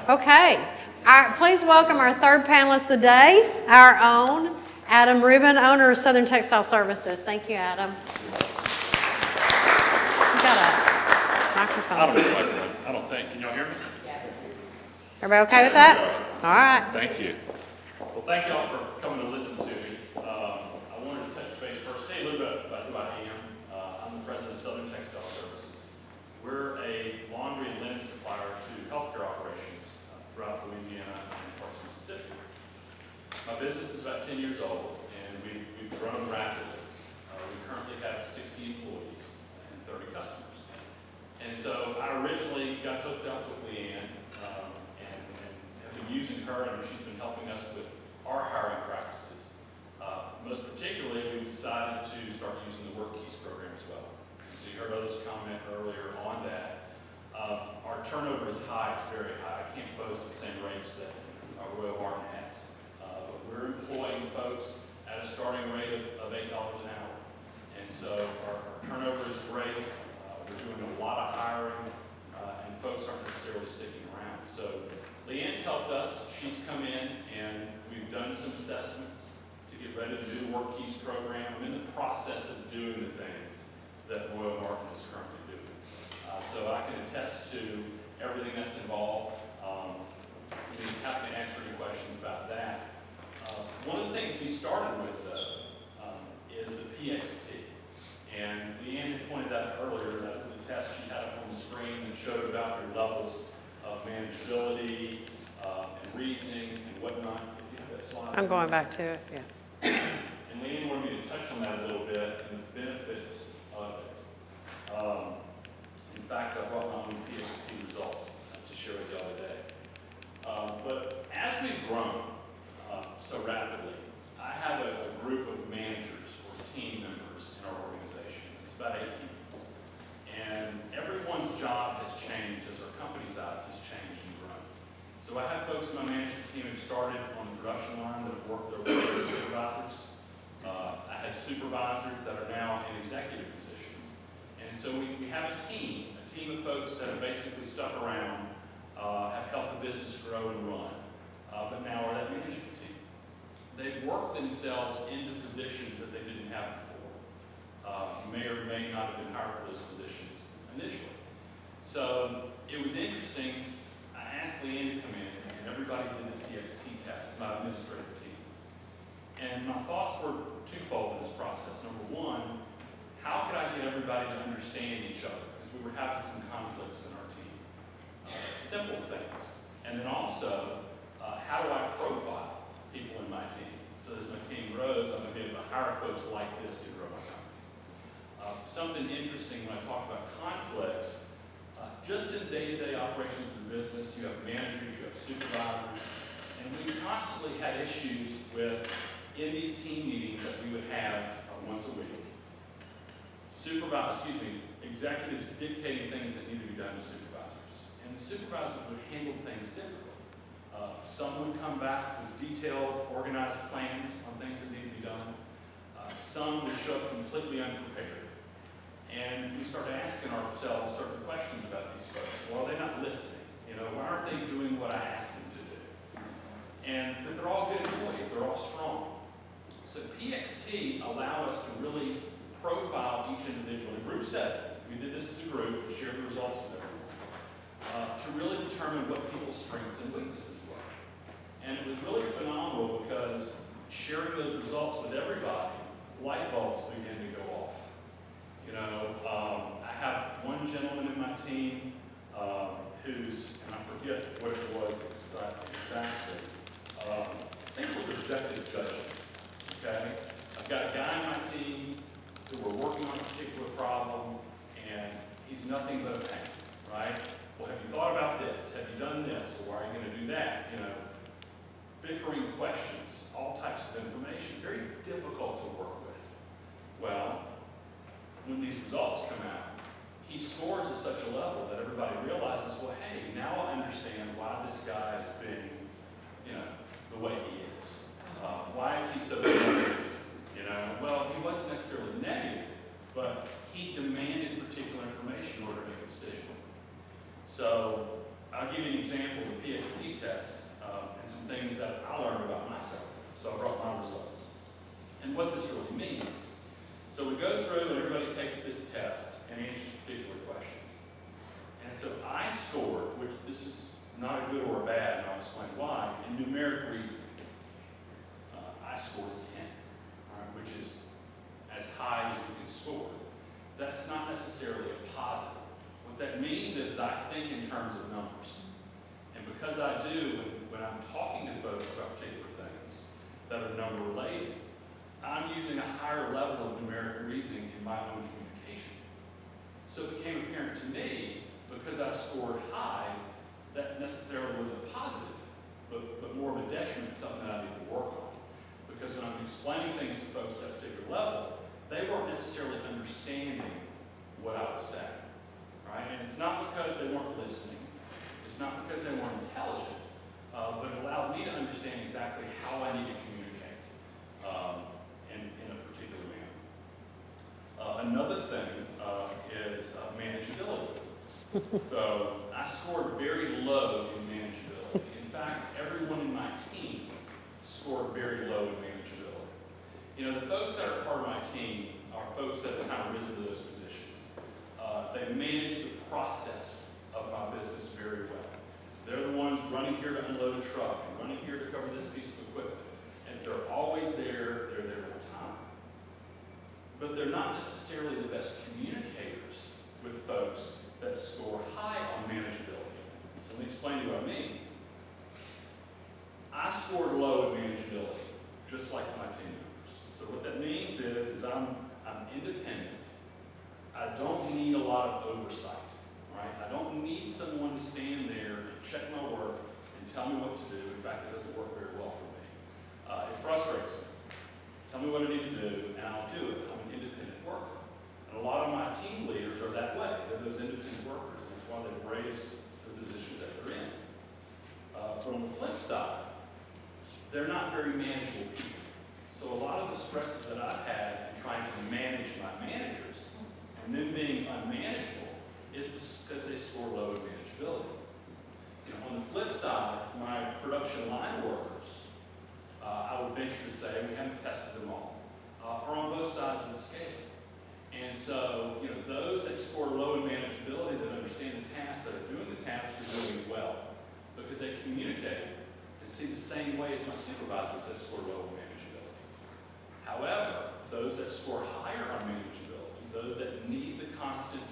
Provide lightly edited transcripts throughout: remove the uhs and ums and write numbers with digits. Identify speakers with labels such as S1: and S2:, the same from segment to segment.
S1: Okay. Please welcome our third panelist of the day, our own Adam Rubin, owner of Southern Textile Services. Thank you, Adam. You got a microphone.
S2: I don't have a microphone. I don't think. Can y'all hear me?
S1: Everybody okay with that? All right.
S2: Thank you. Well, thank y'all for coming to listen to me. I wanted to touch base first, tell you a little bit about who I am. I'm the president of Southern Textile Services. We're a laundry and linen supplier to healthcare operations throughout Louisiana and parts of Mississippi. My business is about 10 years old, and we've grown rapidly. We currently have 60 employees and 30 customers. And so I originally got hooked up with Leanne and have been using her, and she's been helping us with our hiring practices. Most particularly, we decided to start using the Work Keys program as well. So you heard others comment earlier on that. Our turnover is high, it's very high. I can't boast the same rates that Royal Martin has. But we're employing folks at a starting rate of $8 an hour. And so our turnover is great. We're doing a lot of hiring, and folks aren't necessarily sticking around. So Leanne's helped us. She's come in, and we've done some assessments to get ready to do the Work Keys program. I'm in the process of doing the things that Royal Martin is currently doing. So I can attest to everything that's involved. I'd be happy to answer any questions about that. One of the things we started with, though, is the PXT. And Leanne had pointed out earlier that the test she had up on the screen that showed about your levels of manageability and reasoning and whatnot. If you have that slide.
S1: I'm going back to it, yeah.
S2: And Leanne wanted me to touch on that a little bit and the benefits of it. In fact, I brought my own PXT results to share with y'all today. But as we've grown so rapidly, I have a group of managers or team members in our organization. It's about 8 people. And everyone's job has changed as our company size has changed and grown. So I have folks in my management team who started on the production line that have worked their way to supervisors. I had supervisors that are now in executive positions. And so we have a team of folks that have basically stuck around, have helped the business grow and run, but now are that management team. They've worked themselves into positions that they didn't have before. May or may not have been hired for those positions initially. So it was interesting. I asked Leanne to come in, and everybody did the PXT test, my administrative team. And my thoughts were twofold in this process. Number one, how could I get everybody to understand each other? Because we were having some conflicts in our team. Simple things. And then also, how do I profile people in my team? So as my team grows, I'm going to be able to hire folks like this to grow my company. Something interesting when I talk about conflicts, just in day-to-day operations of the business, you have managers, you have supervisors, and we constantly had issues with, in these team meetings that we would have once a week, executives dictating things that need to be done to supervisors. And the supervisors would handle things differently. Some would come back with detailed, organized plans on things that need to be done. Some would show up completely unprepared. And we started asking ourselves certain questions about these folks. Well, are they not listening? You know, why aren't they doing what I asked them to do? And they're all good employees. They're all strong. So PXT allowed us to really profile each individual. In group setting, we did this as a group, we shared the results with everyone, to really determine what people's strengths and weaknesses were. And it was really phenomenal because sharing those results with everybody, light bulbs began to go off. You know, I have one gentleman in my team who's, and I forget what it was exactly, I think it was objective judgment, okay? I've got a guy in my team who we're working on a particular problem, and he's nothing but a pain, right? Well, have you thought about this? Have you done this? Or why are you going to do that? You know, bickering questions, all types of information, very difficult to work with. Well, when these results come out, he scores at such a level that everybody realizes, well, hey, now I understand why this guy is being, you know, the way he is. Why is he so negative? You know, well, he wasn't necessarily negative, but he demanded particular information in order to make a decision. So I'll give you an example of the PXT So I brought my results. And what this really means, so we go through and everybody takes this test and answers particular questions. And so I scored, which this is not a good or a bad, and I'll explain why, in numeric reasoning. I scored a 10, all right, which is as high as you can score. That's not necessarily a positive. What that means is I think in terms of numbers. And because I do, when I'm talking to folks about particular things that are number related, I'm using a higher level of numeric reasoning in my own communication. So it became apparent to me, because I scored high, that necessarily wasn't positive, but more of a detriment, something that I need to work on. Because when I'm explaining things to folks at a particular level, they weren't necessarily understanding what I was saying, right? And it's not because they weren't listening. It's not because they weren't intelligent, but it allowed me to understand exactly how I need to communicate in a particular manner. Another thing is manageability. So I scored very low in manageability. In fact, everyone in my team scored very low in manageability. You know, the folks that are part of my team are folks that have kind of risen to those positions. They manage the process of my business very well. They're the ones running here to unload a truck and running here to cover this piece of equipment. And they're always there, they're there all the time. But they're not necessarily the best communicators with folks that score high on manageability. So let me explain to you what I mean. I scored low in manageability, just like my team members. So what that means is I'm independent. I don't need a lot of oversight, right? I don't need someone to stand there and check my work and tell me what to do. In fact, it doesn't work very well for me. It frustrates me. Tell me what I need to do, and I'll do it. I'm an independent worker. And a lot of my team leaders are that way. They're those independent workers, and that's why they've raised the positions that they're in. But on the flip side, they're not very manageable people. So a lot of the stresses that I've had in trying to manage my managers and them being unmanageable is because they score low in manageability. You know, on the flip side, my production line workers, I would venture to say, we haven't tested them all, are on both sides of the scale. And so, you know, those that score low in manageability, that understand the tasks, that are doing the tasks, are doing it well because they communicate and see the same way as my supervisors that score low in manageability. However, those that score higher on manageability, those that need the constant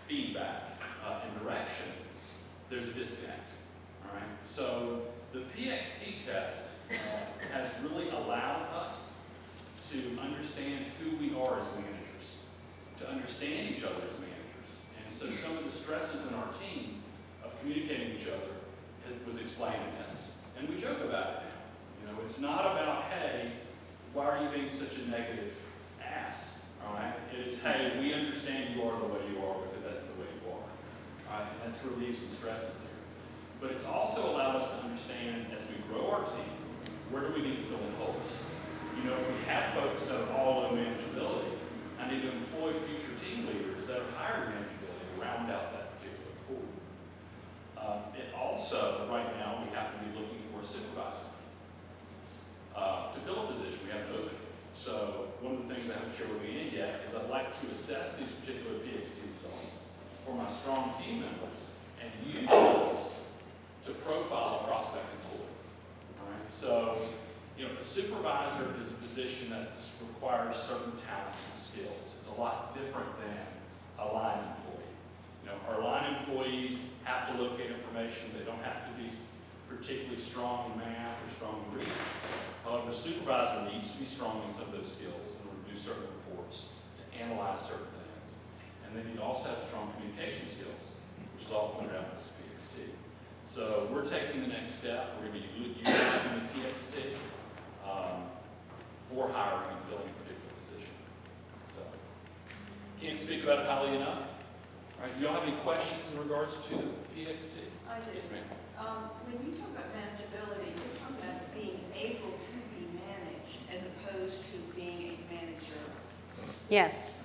S2: feedback and direction, there's a disconnect. All right. So the PXT test has really allowed us to understand who we are as managers, to understand each other as managers. And so some of the stresses in our team of communicating with each other was explained in this. And we joke about it now. You know, it's not about, hey, why are you being such a negative ass? All right? It is, hey, we understand you are the way you are because that's the way you are. All right? And that's relieved some stresses there. But it's also allowed us to understand, as we grow our team, where do we need to fill in holes? You know, if we have folks that are all low manageability, I need to employ future team leaders that are higher manageability to round out that particular pool. It also, right now, we have to be looking for a supervisor. To fill a position, we have an opening. So one of the things I haven't shared with you yet is I'd like to assess these particular PXT results for my strong team members and use those to profile a prospect employee. All right. So, you know, a supervisor is a position that requires certain talents and skills. It's a lot different than a line employee. You know, our line employees have to locate information. They don't have to be particularly strong in math or strong in reading. However, a supervisor needs to be strong in some of those skills in order to do certain reports, to analyze certain things. And then you also have strong communication skills, which is all pointed out in this PXT. So we're taking the next step. We're going to be utilizing the PXT for hiring and filling a particular position. So can't speak about it highly enough. All right, do y'all have any questions in regards to PXT?
S3: I do.
S2: Yes, ma'am.
S3: When you talk about manageability, you're talking about being able to be managed as opposed to being a manager.
S1: Yes.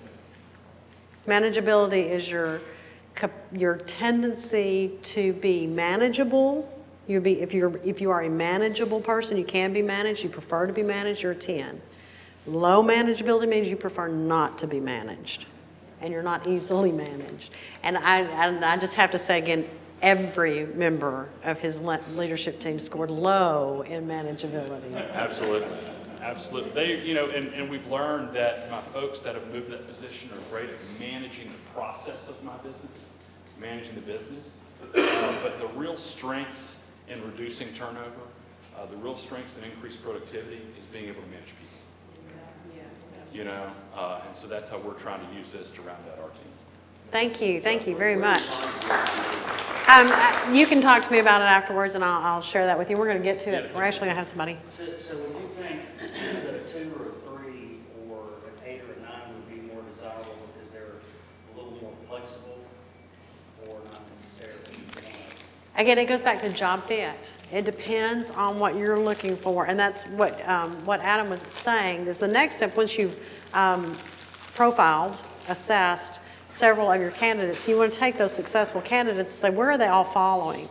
S1: Manageability is your tendency to be manageable If you are a manageable person, you can be managed, you prefer to be managed, you're a 10. Low manageability means you prefer not to be managed, and you're not easily managed. And I just have to say again, every member of his leadership team scored low in manageability.
S2: Absolutely. Absolutely. They, you know, and we've learned that my folks that have moved that position are great at managing the process of my business, managing the business. But the real strengths in reducing turnover, the real strengths in increased productivity is being able to manage people. You know, and so that's how we're trying to use this to round out our team.
S1: Thank you very much. You can talk to me about it afterwards, and I'll share that with you. We're going to get to it. We're actually going to have somebody.
S4: So would you think that a 2 or a 3 or an 8 or a 9 would be more desirable because they're a little more flexible, or not necessarily?
S1: Again, it goes back to job fit. It depends on what you're looking for, and that's what Adam was saying. Is the next step once you've profiled, assessed several of your candidates, you want to take those successful candidates and say, where are they all falling?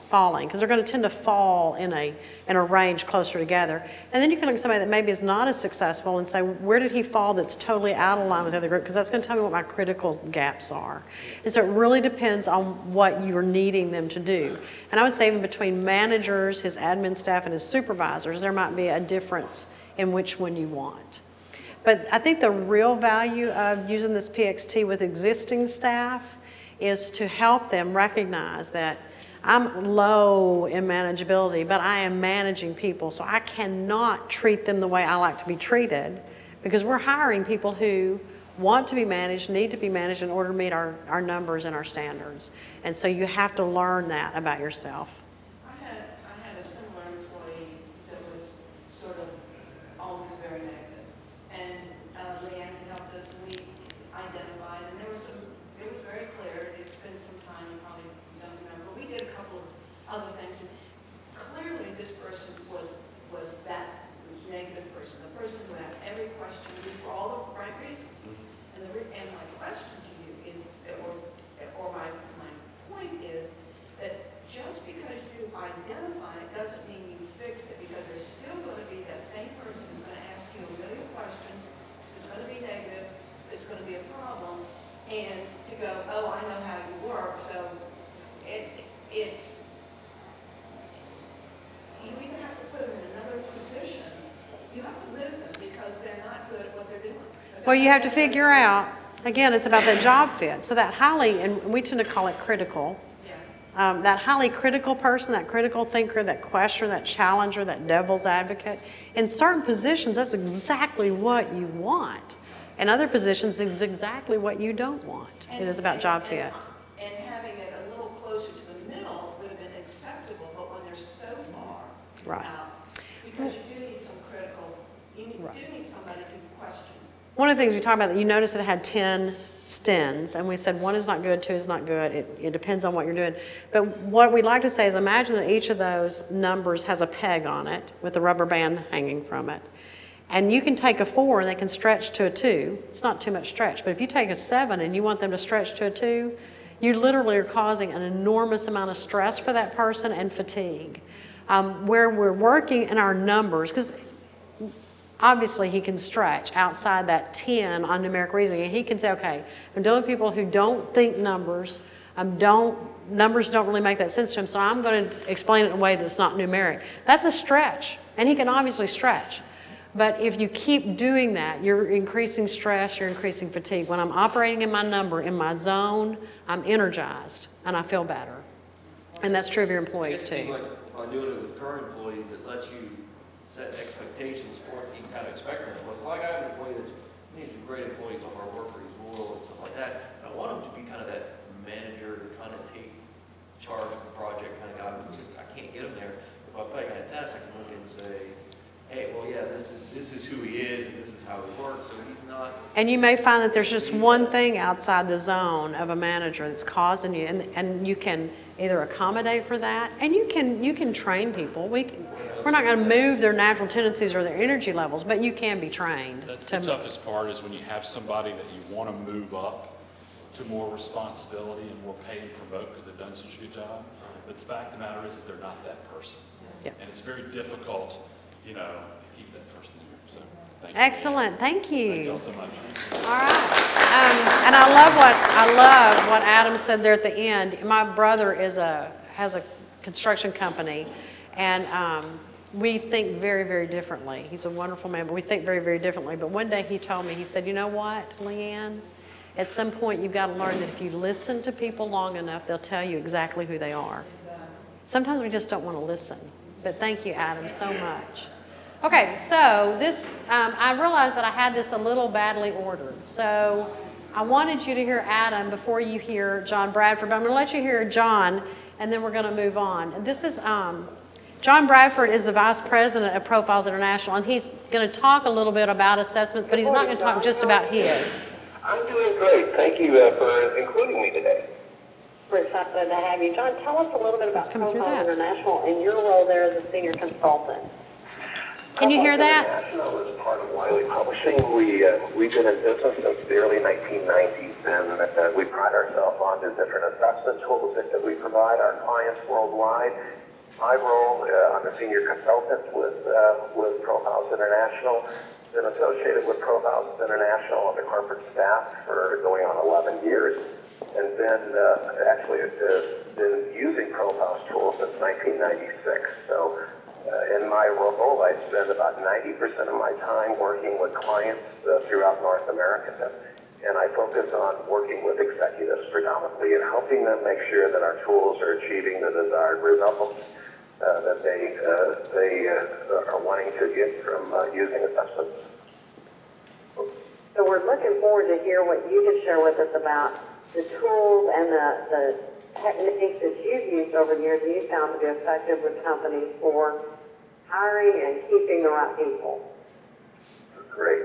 S1: Because they're going to tend to fall in a range closer together. And then you can look at somebody that maybe is not as successful and say, where did he fall that's totally out of line with the other group? Because that's going to tell me what my critical gaps are. And so it really depends on what you're needing them to do. And I would say even between managers, his admin staff, and his supervisors, there might be a difference in which one you want. But I think the real value of using this PXT with existing staff is to help them recognize that I'm low in manageability, but I am managing people, so I cannot treat them the way I like to be treated, because we're hiring people who want to be managed, need to be managed in order to meet our numbers and our standards. And so you have to learn that about yourself.
S3: I had a similar employee that was sort of always very negative. And Leanne helped us, and we identified, and it was very clear. It's been some time, you probably don't remember. We did a couple of other things, and clearly this person was that negative person, the person who asked every question for all the right reasons. And my question to you is, or my point is, that just because you identify it doesn't mean you fix it, because there's still going to be that same person who's going to ask you a million questions, it's going to be negative, it's going to be a problem, and to go, oh, I know how you work, so it's, you either have to put them in another position, you have to move them because they're not good at what they're doing.
S1: Well, you have to figure out, again, it's about that job fit. So that highly, and we tend to call it critical, that highly critical person, that critical thinker, that questioner, that challenger, that devil's advocate, in certain positions, that's exactly what you want. In other positions, it's exactly what you don't want. It is about job fit.
S3: And having it a little closer to the middle would have been acceptable, but when they're so far out, because you do need some critical, you do need somebody to question.
S1: One of the things we talked about, that you noticed it had 10 stins, and we said 1 is not good, 2 is not good. It depends on what you're doing. But what we'd like to say is imagine that each of those numbers has a peg on it with a rubber band hanging from it. And you can take a 4 and they can stretch to a 2. It's not too much stretch, but if you take a 7 and you want them to stretch to a 2, you literally are causing an enormous amount of stress for that person and fatigue. Where we're working in our numbers, because obviously he can stretch outside that 10 on numeric reasoning, and he can say, okay, I'm dealing with people who don't think numbers, numbers don't really make that sense to them, so I'm going to explain it in a way that's not numeric. That's a stretch, and he can obviously stretch. But if you keep doing that, you're increasing stress, you're increasing fatigue. When I'm operating in my number, in my zone, I'm energized, and I feel better. And that's true of your employees too.
S5: It seems like by doing it with current employees, it lets you set expectations for what you kind of expect from employees. Like I have an employee that's, he's a great employee, he's a hard worker, he's loyal and stuff like that. And I want him to be kind of that manager to kind of take charge of the project kind of guy, but just, I can't get him there. If I play kind of test, I can look and say, hey, well, yeah, this is who he is, and this is how he works, so he's not. And
S1: you may find that there's just one thing outside the zone of a manager that's causing you, and you can either accommodate for that, and you can train people. We're not going to move their natural tendencies or their energy levels, but you can be trained.
S2: That's the toughest part, is when you have somebody that you want to move up to more responsibility and more pay and promote because they've done such a good job, but the fact of the matter is that they're not that person.
S1: Yeah.
S2: And it's very difficult, you know, to keep that person there. So, thank you.
S1: Excellent, thank you.
S2: Thank y'all so much.
S1: All right. And I love what Adam said there at the end. My brother has a construction company, and we think very, very differently. He's a wonderful man, but we think very, very differently. But one day he told me, he said, you know what, Leanne? At some point you've got to learn that if you listen to people long enough, they'll tell you exactly who they are. Sometimes we just don't want to listen. But thank you, Adam, so much. Okay, so this, I realized that I had this a little badly ordered. So I wanted you to hear Adam before you hear John Bradford, but I'm going to let you hear John, and then we're going to move on. And this is, John Bradford is the Vice President of Profiles International, and he's going to talk a little bit about assessments, but he's not going to talk just about his.
S6: I'm doing great. Thank you for including me today.
S7: We're excited to have you. John, tell us a little bit about
S1: come through
S7: Profiles
S1: that.
S7: International and your role there as a senior consultant.
S1: Can you hear that?
S6: International is part of Wiley Publishing. We've been in business since the early 1990s, and we pride ourselves on the different assessment tools that we provide our clients worldwide. My role, I'm a senior consultant with Profiles International. Been associated with Profiles International on the corporate staff for going on 11 years, and then actually been using Profiles tools since 1996. So in my role, I spend about 90% of my time working with clients throughout North America, and I focus on working with executives predominantly and helping them make sure that our tools are achieving the desired results that they are wanting to get from using assessments.
S7: So we're looking forward to hear what you can share with us about the tools and the techniques that you've used over the years that you found to be effective with companies for hiring and keeping the right people.
S6: Great.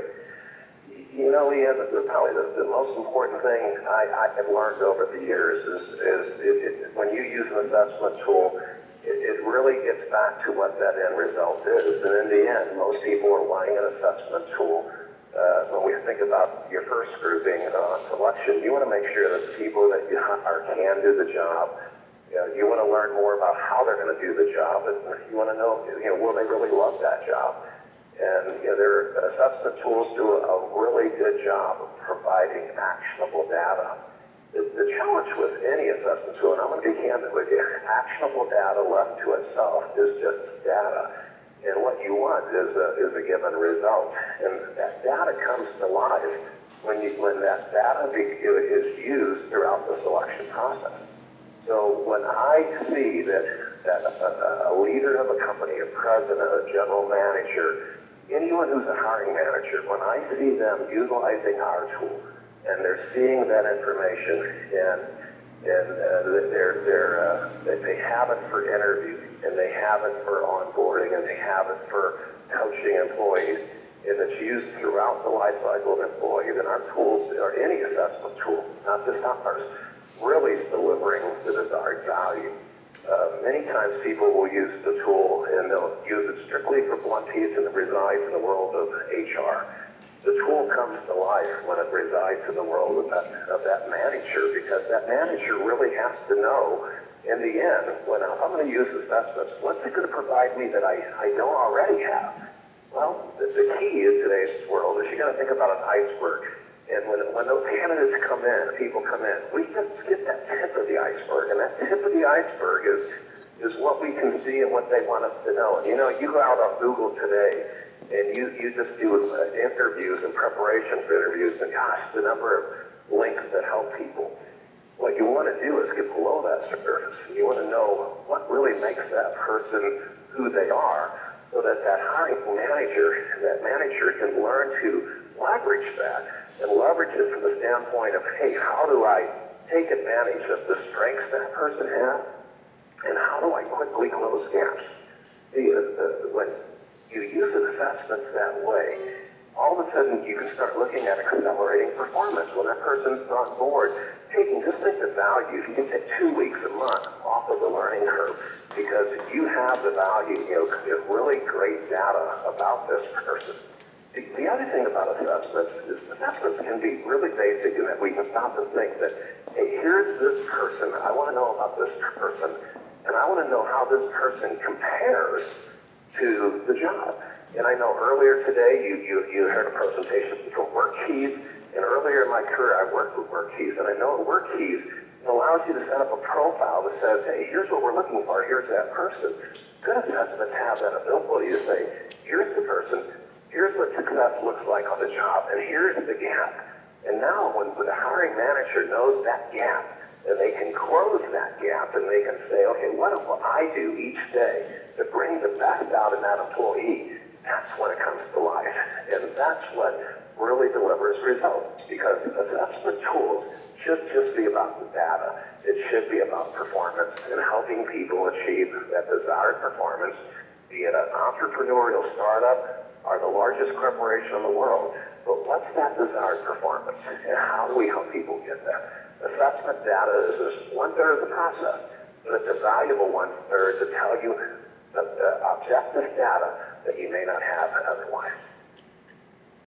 S6: You know, Leanne, probably the most important thing I have learned over the years is when you use an assessment tool, it really gets back to what that end result is. And in the end, most people are wanting an assessment tool. When we think about your first grouping on selection, you want to make sure that the people that you hire can do the job. You want to learn more about how they're going to do the job, and you want to know, will they really love that job? And their assessment tools do a really good job of providing actionable data. The challenge with any assessment tool, and I'm going to be candid with you, actionable data left to itself is just data. And what you want is a given result. And that data comes to life when that data is used throughout the selection process. So when I see that a leader of a company, a president, a general manager, anyone who's a hiring manager, when I see them utilizing our tool, and they're seeing that information, and they have it for interviewing, and they have it for onboarding, and they have it for coaching employees, and it's used throughout the life cycle of employee, then our tools, or any assessment tool, not just ours, really is delivering the desired value. Many times people will use the tool and they'll use it strictly for blunt teeth and it resides in the world of HR. The tool comes to life when it resides in the world of that manager, because that manager really has to know in the end, when I'm going to use assessments, what's it going to provide me that I don't already have? Well, the key in today's world is you got to think about an iceberg. And when those candidates come in, people come in, we just get that tip of the iceberg. And that tip of the iceberg is what we can see and what they want us to know. And you go out on Google today, and you just do interviews and preparation for interviews, and gosh, the number of links that help people. What you want to do is get below that surface. You want to know what really makes that person who they are, so that hiring manager, that manager can learn to leverage that, and leverage it from the standpoint of, hey, how do I take advantage of the strengths that person has, and how do I quickly close gaps? When you use an assessment that way, all of a sudden you can start looking at accelerating performance. When that person's on board, taking just think the value, if you can take 2 weeks a month off of the learning curve, because you have the value, really great data about this person. The other thing about assessments is assessments can be really basic in that we can stop and think that, hey, here's this person, I want to know about this person, and I want to know how this person compares to the job. And I know earlier today you heard a presentation from WorkKeys, and earlier in my career I worked with WorkKeys, and I know WorkKeys allows you to set up a profile that says, hey, here's what we're looking for, here's that person. Good assessments have that ability to say, here's the person, here's what success looks like on the job, and here's the gap. And now when the hiring manager knows that gap, and they can close that gap, and they can say, okay, what will I do each day to bring the best out of that employee? That's when it comes to life. And that's what really delivers results, because assessment tools should just be about the data. It should be about performance and helping people achieve that desired performance, be it an entrepreneurial startup or the largest corporation in the world. But what's that desired performance, and how do we help people get there? Assessment data is just 1/3 of the process, but it's a valuable 1/3 to tell you the objective data that you may not have otherwise.